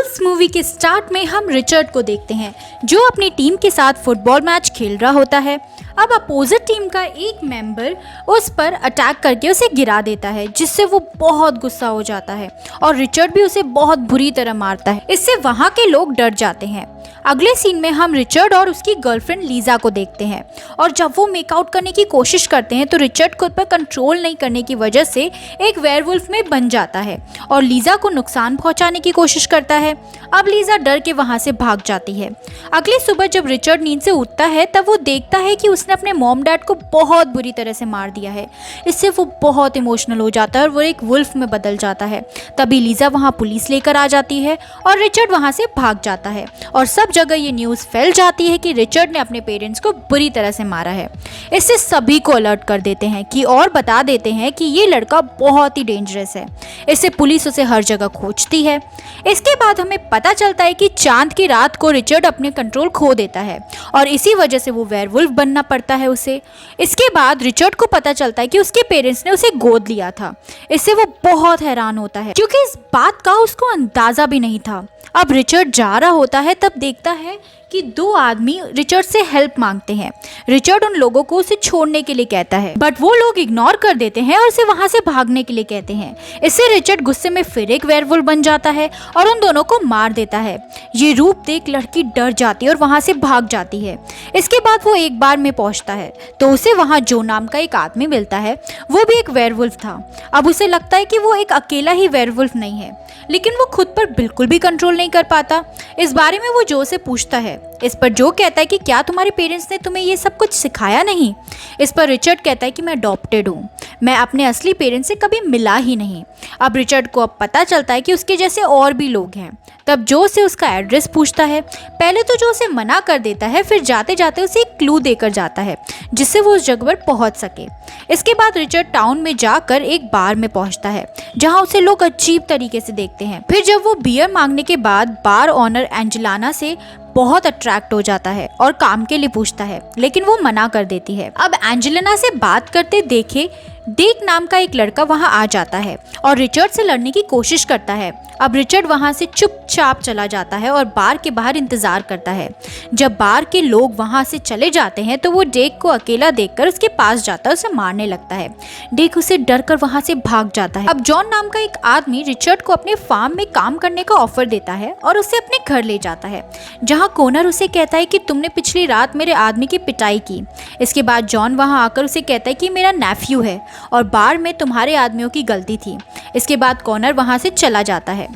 Wolves movie के start में हम रिचर्ड को देखते हैं जो अपनी टीम के साथ फुटबॉल मैच खेल रहा होता है। अब अपोजिट टीम का एक मेंबर उस पर अटैक करके उसे गिरा देता है, जिससे वो बहुत गुस्सा हो जाता है और रिचर्ड भी उसे बहुत बुरी तरह मारता है। इससे वहाँ के लोग डर जाते हैं। अगले सीन में हम रिचर्ड और उसकी गर्लफ्रेंड लीजा को देखते हैं और जब वो मेकआउट करने की कोशिश करते हैं तो रिचर्ड खुद पर कंट्रोल नहीं करने की वजह से एक वेयरवुल्फ में बन जाता है और लीजा को नुकसान पहुंचाने की कोशिश करता है। अब लीजा डर के वहां से भाग जाती है। अगली सुबह जब रिचर्ड नींद से उठता है तब वो देखता है कि उसने अपने मॉम डैड को बहुत बुरी तरह से मार दिया है। इससे वो बहुत इमोशनल हो जाता है और वो एक वुल्फ में बदल जाता है। तभी लीजा वहाँ पुलिस लेकर आ जाती है और रिचर्ड वहाँ से भाग जाता है और सब जगह ये न्यूज़ फैल जाती है कि रिचर्ड ने अपने पेरेंट्स को बुरी तरह से मारा है। इससे सभी को अलर्ट कर देते हैं कि और बता देते हैं कि ये लड़का बहुत ही डेंजरस है। इससे पुलिस उसे हर जगह खोजती है। इसके बाद हमें पता चलता है कि चांद की रात को रिचर्ड अपने कंट्रोल खो देता है और इसी वजह से वो वेयरवुल्फ बनना पड़ता है उसे। इसके बाद रिचर्ड को पता चलता है कि उसके पेरेंट्स ने उसे गोद लिया था। इससे वो बहुत हैरान होता है क्योंकि इस बात का उसको अंदाजा भी नहीं था। अब रिचर्ड जा रहा होता है तब देखता है कि दो आदमी रिचर्ड से हेल्प मांगते हैं। रिचर्ड उन लोगों को उसे छोड़ने के लिए कहता है बट वो लोग इग्नोर कर देते हैं और उसे वहां से भागने के लिए कहते हैं। इससे रिचर्ड गुस्से में फिर एक वेयरवुल्फ बन जाता है और उन दोनों को मार देता है। ये रूप देख लड़की डर जाती है और वहां से भाग जाती है। इसके बाद वो एक बार में पहुंचता है तो उसे वहां जो नाम का एक आदमी मिलता है, वो भी एक वेयरवुल्फ था। अब उसे लगता है कि वो एक अकेला ही वेयरवुल्फ नहीं है, लेकिन वो खुद पर बिल्कुल भी कंट्रोल नहीं कर पाता। इस बारे में वो जो से पूछता है। इस पर जो कहता है कि क्या तुम्हारे पेरेंट्स ने तुम्हें ये सब कुछ सिखाया नहीं? इस पर रिचर्ड कहता है कि मैं अडॉप्टेड हूँ, मैं अपने असली पेरेंट्स से कभी मिला ही नहीं। अब रिचर्ड को अब पता चलता है कि उसके जैसे और भी लोग हैं। तब जो से उसका एड्रेस पूछता है। पहले तो जो उसे मना कर देता है, फिर जाते जाते उसे एक क्लू देकर जाता है जिससे वो उस जगह पर पहुंच सके। इसके बाद रिचर्ड टाउन में जाकर एक बार में पहुंचता है जहां उसे लोग अजीब तरीके से देखते हैं। फिर जब वो बियर मांगने के बाद बार ऑनर एंजेलिना से बहुत अट्रैक्ट हो जाता है और काम के लिए पूछता है, लेकिन वो मना कर देती है। अब एंजेलिना से बात करते देखे डेक नाम का एक लड़का वहां आ जाता है और रिचर्ड से लड़ने की कोशिश करता है। अब रिचर्ड वहां से चुपचाप चला जाता है और बार के बाहर इंतजार करता है। जब बार के लोग वहां से चले जाते हैं तो वो डेक को अकेला देखकर उसके पास जाता है, उसे मारने लगता है। डेक उसे डर कर वहां से भाग जाता है। अब जॉन नाम का एक आदमी रिचर्ड को अपने फार्म में काम करने का ऑफर देता है और उसे अपने घर ले जाता है, जहाँ कोनर उसे कहता है कि तुमने पिछली रात मेरे आदमी की पिटाई की। इसके बाद जॉन वहां आकर उसे कहता है कि मेरा नेफ्यू है और बार में तुम्हारे आदमियों की गलती थी। इसके बाद कॉनर वहां से चला जाता है।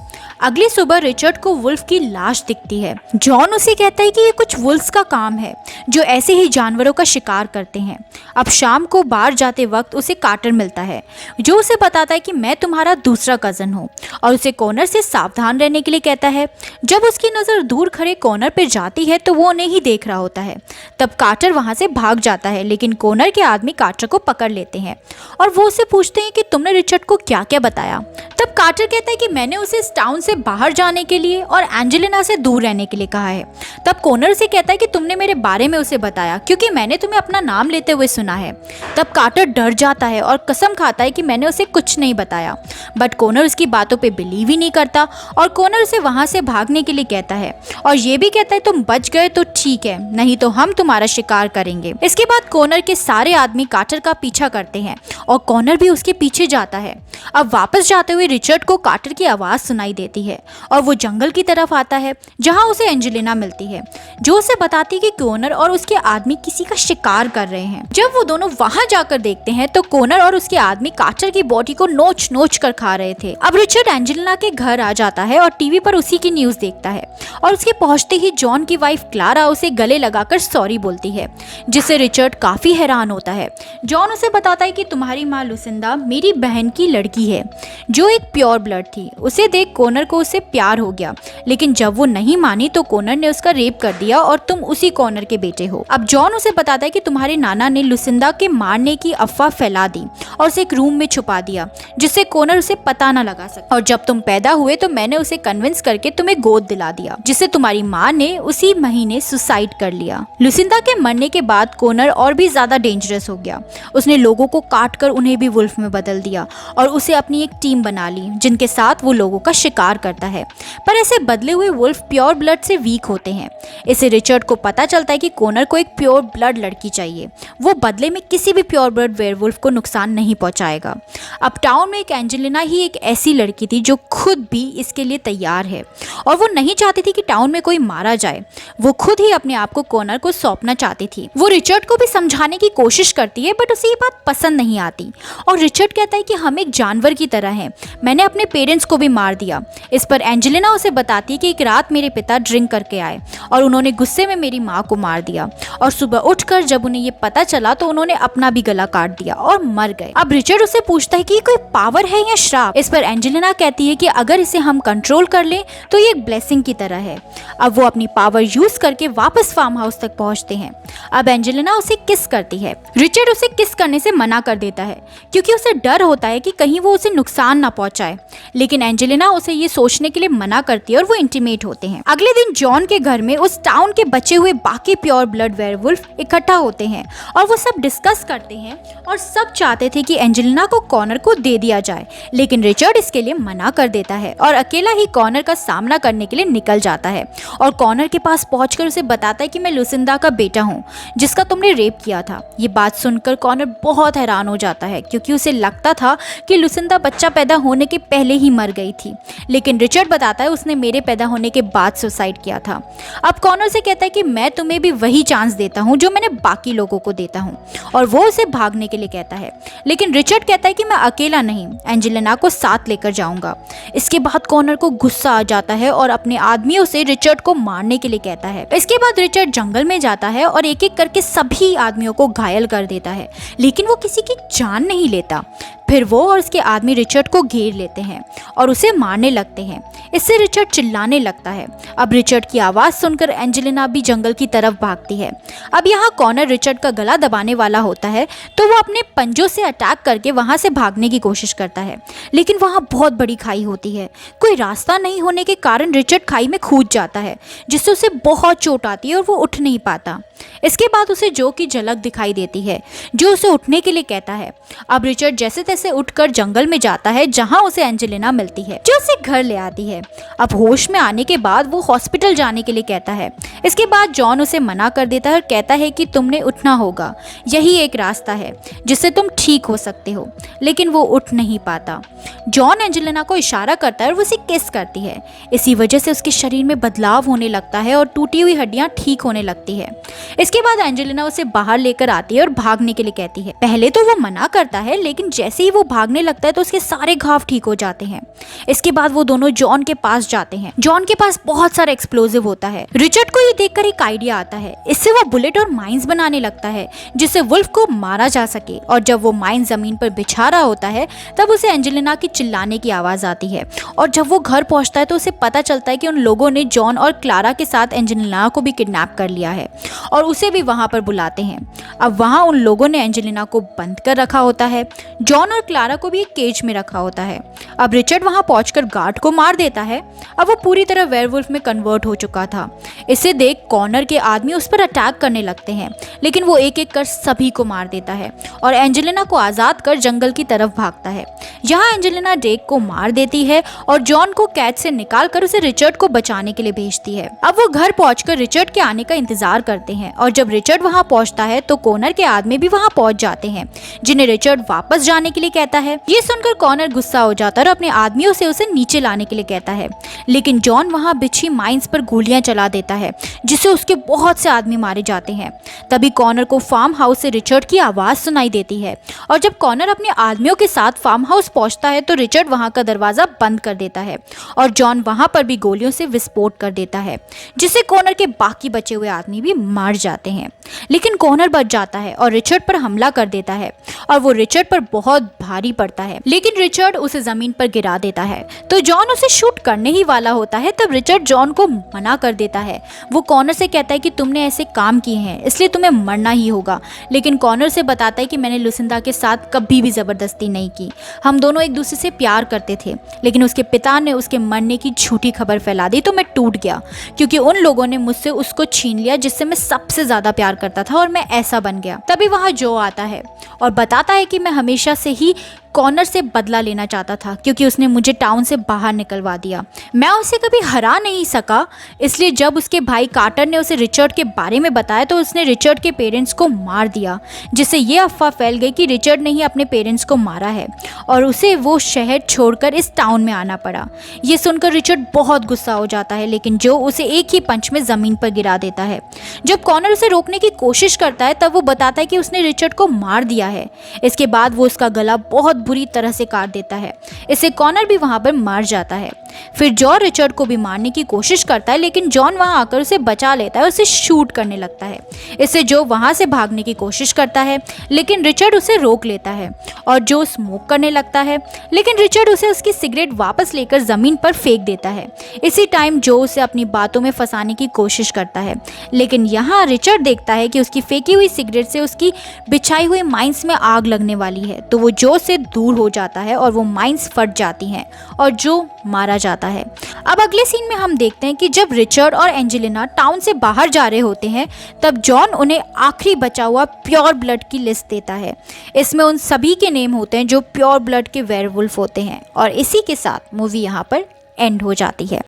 अगली सुबह रिचर्ड को वुल्फ की लाश दिखती है। जॉन उसे कहता है कि ये कुछ वुल्फ्स का काम है जो ऐसे ही जानवरों का शिकार करते हैं। अब शाम को बाहर जाते वक्त उसे कार्टर मिलता है जो उसे बताता है कि मैं तुम्हारा दूसरा कज़न हूँ और उसे कॉनर से सावधान रहने के लिए कहता है। जब उसकी नज़र दूर खड़े कॉनर पर जाती है तो वो उन्हें ही देख रहा होता है। तब कार्टर वहाँ से भाग जाता है, लेकिन कॉनर के आदमी कार्टर को पकड़ लेते हैं और वो उसे पूछते हैं कि तुमने रिचर्ड को क्या क्या बताया। तब कार्टर कहता है कि मैंने उसे इस टाउन से बाहर जाने के लिए और एंजेलिना से दूर रहने के लिए कहा है। तब कॉनर से कहता है कि तुमने मेरे बारे में उसे बताया क्योंकि मैंने तुम्हें अपना नाम लेते हुए सुना है। तब कार्टर डर जाता है और कसम खाता है कि मैंने उसे कुछ नहीं बताया, बट कॉनर उसकी बातों पे बिलीव ही नहीं करता और कॉनर उसे वहां से भागने के लिए कहता है और ये भी कहता है तुम बच गए तो ठीक है, नहीं तो हम तुम्हारा शिकार करेंगे। इसके बाद कॉनर के सारे आदमी कार्टर का पीछा करते हैं और कॉनर भी उसके पीछे जाता है। अब वापस जाते हुए रिचर्ड को कार्टर की आवाज़ सुनाई देती है और वो जंगल की तरफ आता है जहां उसे एंजेलिना मिलती है जो उसे बताती है कि कॉनर और उसके आदमी किसी का शिकार कर रहे हैं। जब वो दोनों वहां जाकर देखते हैं तो कॉनर और उसके आदमी कार्टर की बॉडी को नोच नोच कर खा रहे थे। अब रिचर्ड एंजेलिना के घर आ जाता है और टीवी पर उसी की न्यूज़ देखता है और उसके पहुंचते ही जॉन की वाइफ क्लारा उसे गले लगाकर सॉरी बोलती है, जिससे रिचर्ड काफी हैरान होता है। जॉन उसे बताता है कि तुम्हारी माँ लुसिंदा मेरी बहन की लड़की है जो एक प्योर ब्लड थी। उसे देख कॉनर को उससे प्यार हो गया, लेकिन जब वो नहीं मानी तो कॉनर ने उसका रेप कर दिया और तुम उसी कॉनर के बेटे हो। अब जॉन उसे बताता है कि तुम्हारे नाना ने लुसिंदा के मारने की अफवाह फैला दी और उसे एक रूम में छुपा दिया जिससे कॉनर उसे पता न लगा सके, और जब तुम पैदा हुए तो मैंने उसे कन्विंस करके तुम्हें गोद दिला दिया, जिससे तुम्हारी माँ ने उसी महीने सुसाइड कर लिया। लुसिंदा के मरने के बाद कॉनर और भी ज्यादा डेंजरस हो गया। उसने लोगों को काट कर उन्हें भी वुल्फ में बदल दिया और उसे अपनी एक टीम बना ली जिनके साथ वो लोगों का शिकार प्यार करता है, पर ऐसे बदले हुए वुल्फ प्योर ब्लड से वीक होते हैं। इसे रिचर्ड को पता चलता है कि कॉनर को एक प्योर ब्लड लड़की चाहिए, वो बदले में किसी भी प्योर ब्लड वेयरवुल्फ को नुकसान नहीं पहुंचाएगा। अब टाउन में एक एंजेलिना ही एक ऐसी लड़की थी जो खुद भी इसके लिए तैयार है, और वो नहीं चाहती थी कि टाउन में कोई मारा जाए। वो खुद ही अपने आप को कॉनर को सौंपना चाहती थी। वो रिचर्ड को भी समझाने की कोशिश करती है, बट उसे ये बात पसंद नहीं आती, और रिचर्ड कहता है कि हम एक जानवर की तरह हैं, मैंने अपने पेरेंट्स को भी मार दिया। इस पर एंजेलिना उसे बताती है कि एक रात मेरे पिता ड्रिंक करके आए और उन्होंने गुस्से में मेरी माँ को मार दिया, और सुबह उठकर जब उन्हें ये पता चला तो उन्होंने अपना भी गला काट दिया और मर गए। अब रिचर्ड उसे पूछता है कि कोई पावर है या श्राप। इस पर एंजेलिना कहती है कि अगर इसे हम कंट्रोल कर ले तो ये एक ब्लेसिंग की तरह है। अब वो अपनी पावर यूज करके वापस फार्म हाउस तक पहुंचते हैं। अब एंजेलिना उसे किस करती है। रिचर्ड उसे किस करने से मना कर देता है क्योंकि उसे डर होता है कि कहीं वो उसे नुकसान ना पहुंचाए, लेकिन एंजेलिना उसे ये सोचने के लिए मना करती है और वो इंटीमेट होते हैं। अगले दिन जॉन के घर में उस टाउन के बचे हुए बाकी प्योर ब्लड वेयरवुल्फ इकट्ठा होते हैं और वो सब डिस्कस करते हैं, और सब चाहते थे कि एंजेलिना को कॉनर को दे दिया जाए, लेकिन रिचर्ड इसके लिए मना कर देता है और अकेला ही कॉनर का सामना करने के लिए निकल जाता है, और कॉनर के पास पहुंचकर उसे बताता है कि मैं लुसिंदा का बेटा हूँ जिसका तुमने रेप किया था। ये बात सुनकर कॉनर बहुत हैरान हो जाता है क्योंकि उसे लगता था कि लुसिंदा बच्चा पैदा होने के पहले ही मर गई थी, लेकिन रिचर्ड बताता है उसने मेरे पैदा होने के बाद सुसाइड किया था। अब कॉनर से कहता है कि मैं तुम्हें भी वही चांस देता हूँ जो मैंने बाकी लोगों को देता हूँ, और वो उसे भागने के लिए कहता है, लेकिन रिचर्ड कहता है कि मैं अकेला नहीं, एंजेलिना को साथ लेकर जाऊंगा। इसके बाद कॉनर को गुस्सा आ जाता है और अपने आदमियों से रिचर्ड को मारने के लिए कहता है। इसके बाद रिचर्ड जंगल में जाता है और एक एक करके सभी आदमियों को घायल कर देता है, लेकिन वो किसी की जान नहीं लेता। फिर वो और उसके आदमी रिचर्ड को घेर लेते हैं और उसे मारने लगते हैं। इससे रिचर्ड चिल्लाने लगता है। अब रिचर्ड की आवाज़ सुनकर एंजेलिना भी जंगल की तरफ भागती है। अब यहाँ कॉनर रिचर्ड का गला दबाने वाला होता है तो वो अपने पंजों से अटैक करके वहाँ से भागने की कोशिश करता है, लेकिन वहाँ बहुत बड़ी खाई होती है। कोई रास्ता नहीं होने के कारण रिचर्ड खाई में कूद जाता है, जिससे उसे बहुत चोट आती है और वो उठ नहीं पाता। इसके बाद उसे जो की झलक दिखाई देती है जो उसे उठने के लिए कहता है। अब रिचर्ड जैसे तैसे उठकर जंगल में जाता है जहां उसे एंजेलिना मिलती है जो उसे घर ले आती है। अब होश में आने के बाद वो हॉस्पिटल जाने के लिए कहता है। इसके बाद जॉन उसे मना कर देता है और कहता है कि तुमने उठना होगा, यही एक रास्ता है जिससे तुम ठीक हो सकते हो, लेकिन वो उठ नहीं पाता। जॉन एंजेलिना को इशारा करता है और वो उसे किस करती है। इसी वजह से उसके शरीर में बदलाव होने लगता है और टूटी हुई हड्डियां ठीक होने लगती है। इसके बाद एंजेलिना उसे बाहर लेकर आती है और भागने के लिए कहती है। पहले तो वो मना करता है, लेकिन जैसे ही वो भागने लगता है तो उसके सारे घाव ठीक हो जाते हैं। इसके बाद वो दोनों जॉन के पास जाते हैं। जॉन के पास बहुत सारा एक्सप्लोजिव होता है। रिचर्ड को ये देखकर एक आइडिया आता है। इससे वो बुलेट और माइंस बनाने लगता है जिससे वुल्फ को मारा जा सके, और जब वो माइंस जमीन पर बिछा रहा होता है तब उसे एंजेलिना की चिल्लाने की आवाज आती है, और जब वो घर पहुंचता है तो उसे पता चलता है कि उन लोगों ने जॉन और क्लारा के साथ एंजेलिना को भी किडनैप कर लिया है और उसे भी वहां पर बुलाते हैं। अब वहां उन लोगों ने एंजेलिना को बंद कर रखा होता है। जॉन और क्लारा को भी एक केज में रखा होता है। अब रिचर्ड वहां पहुंचकर गार्ड को मार देता है। अब वो पूरी तरह वेयरवुल्फ में कन्वर्ट हो चुका था। इसे देख कॉनर के आदमी उस पर अटैक करने लगते हैं, लेकिन वो एक एक कर सभी को मार देता है और एंजेलिना को आज़ाद कर जंगल की तरफ भागता है। यहाँ एंजेलिना ड्रेक को मार देती है और जॉन को कैद से निकाल कर उसे रिचर्ड को बचाने के लिए भेजती है। अब वो घर पहुंचकर रिचर्ड के आने का इंतजार करते हैं, और जब रिचर्ड वहां पहुंचता है तो कॉनर के आदमी भी वहां पहुंच जाते हैं, जिन्हें रिचर्ड वापस जाने के लिए कहता है। ये सुनकर कॉनर गुस्सा हो जाता है और अपने आदमियों से उसे नीचे लाने के लिए कहता है, लेकिन जॉन वहां बिछी माइंस पर गोलियां चला देता है, जिससे उसके बहुत से आदमी मारे जाते हैं। तभी कॉनर को फार्म हाउस से रिचर्ड की आवाज सुनाई देती है, और जब कॉनर अपने आदमियों के साथ फार्म हाउस पहुंचता है तो रिचर्ड वहां का दरवाजा बंद कर देता है और जॉन वहां पर भी गोलियों से विस्फोट कर देता है, जिससे कॉनर के बाकी बचे हुए आदमी भी मार जाते हैं। लेकिन कॉनर बच जाता है और रिचर्ड पर हमला कर देता है, और वो रिचर्ड पर बहुत भारी पड़ता है, लेकिन रिचर्ड उसे जमीन पर गिरा देता है। तो जॉन उसे शूट करने ही वाला होता है, तब रिचर्ड जॉन को मना कर देता है। वो कॉनर से कहता है कि तुमने ऐसे काम किए हैं इसलिए तुम्हें मरना ही होगा, लेकिन कॉनर से बताता है कि मैंने लुसिंदा के साथ कभी भी जबरदस्ती नहीं की, हम दोनों एक दूसरे से प्यार करते थे, लेकिन उसके पिता ने उसके मरने की झूठी खबर फैला दी तो मैं टूट गया, क्योंकि उन लोगों ने मुझसे उसको छीन लिया जिससे मैं सबसे ज्यादा प्यार करता था, और मैं ऐसा बन गया। तभी वहां जो आता है और बताता है कि मैं हमेशा से ही कॉनर से बदला लेना चाहता था क्योंकि उसने मुझे टाउन से बाहर निकलवा दिया। मैं उसे कभी हरा नहीं सका, इसलिए जब उसके भाई कार्टर ने उसे रिचर्ड के बारे में बताया तो उसने रिचर्ड के पेरेंट्स को मार दिया, जिससे ये अफवाह फैल गई कि रिचर्ड ने ही अपने पेरेंट्स को मारा है और उसे वो शहर छोड़कर इस टाउन में आना पड़ा। ये सुनकर रिचर्ड बहुत गुस्सा हो जाता है, लेकिन जो उसे एक ही पंच में ज़मीन पर गिरा देता है। जब कॉनर उसे रोकने की कोशिश करता है तब वो बताता है कि उसने रिचर्ड को मार दिया है। इसके बाद वो उसका गला बहुत बुरी तरह से काट देता है। इससे कॉनर भी वहाँ पर मर जाता है। फिर जॉन रिचर्ड को भी मारने की कोशिश करता है, लेकिन जॉन वहाँ आकर उसे बचा लेता है और उसे शूट करने लगता है। इससे जो वहाँ से भागने की कोशिश करता है, लेकिन रिचर्ड उसे रोक लेता है और जो स्मोक करने लगता है, लेकिन रिचर्ड उसे उसकी सिगरेट वापस लेकर ज़मीन पर फेंक देता है। इसी टाइम जो उसे अपनी बातों में फंसाने की कोशिश करता है, लेकिन यहाँ रिचर्ड देखता है कि उसकी फेंकी हुई सिगरेट से उसकी बिछाई हुई माइंस में आग लगने वाली है, तो वो जो से दूर हो जाता है और वो माइंस फट जाती हैं और जो मारा जाता है। अब अगले सीन में हम देखते हैं कि जब रिचर्ड और एंजेलिना टाउन से बाहर जा रहे होते हैं तब जॉन उन्हें आखिरी बचा हुआ प्योर ब्लड की लिस्ट देता है। इसमें उन सभी के नेम होते हैं जो प्योर ब्लड के वेयरवुल्फ होते हैं और इसी के साथ मूवी यहाँ पर एंड हो जाती है।